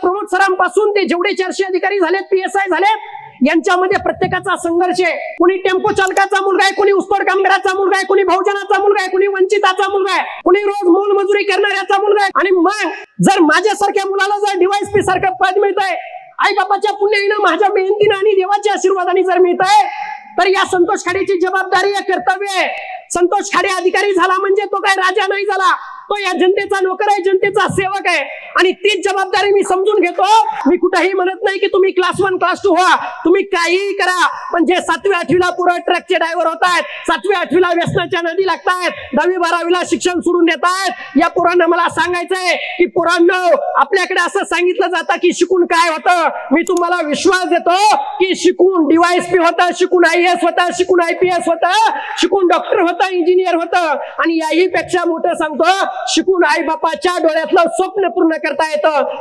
प्रमोद सरांपासून ते जेवढे 400 अधिकारी झालेत, PSI झालेत, यांच्यामध्ये प्रत्येकाचा संघर्ष आहे. कुणी टेम्पो चालकाचा मुलगा आहे, कुणी ऊसतोड कामगाराचा मुलगा आहे, कुणी बहुजनाचा मुलगा आहे, कुणी वंचिताचा मुलगा आहे, कुणी रोज मोलमजुरी करणाऱ्याचा मुलगा आहे. आणि मग जर माझ्यासारख्या मुलाला जर DYSP सारखं पद मिळतंय, आई बापाच्या पुण्याईनं, माझ्या मेहनतीनं आणि देवाच्या आशीर्वादाने जर मिळतंय, तर या संतोष खाडेची जबाबदारी आहे, कर्तव्य आहे. संतोष खाडे अधिकारी झाला म्हणजे तो काय राजा नाही झाला, तो या जनतेचा नोकर आहे, जनतेचा सेवक आहे. आणि तीच जबाबदारी मी समजून घेतो. मी कुठेही म्हणत नाही की तुम्ही क्लास 1 क्लास 2 व्हा, तुम्ही काहीही करा, पण जे 7वी 8वीला पुढे ट्रकचे ड्रायव्हर होत आहेत, 7वी 8वीला व्यसनाच्या नदी लागतायत, 10वी 12वीला शिक्षण सोडून देत आहेत, या पोरांना मला सांगायचंय की पोरांनो, आपल्याकडे असं सांगितलं जातं की शिकून काय होतं. मी तुम्हाला विश्वास देतो की शिकून DYSP होतं, शिकून IAS होतं, शिकून IPS होतं, शिकून डॉक्टर होतं, इंजिनियर होतं, आणि याही पेक्षा मोठं सांगतो, शिकून आई बापाच्या डोळ्यातलं स्वप्न पूर्ण करता येतं.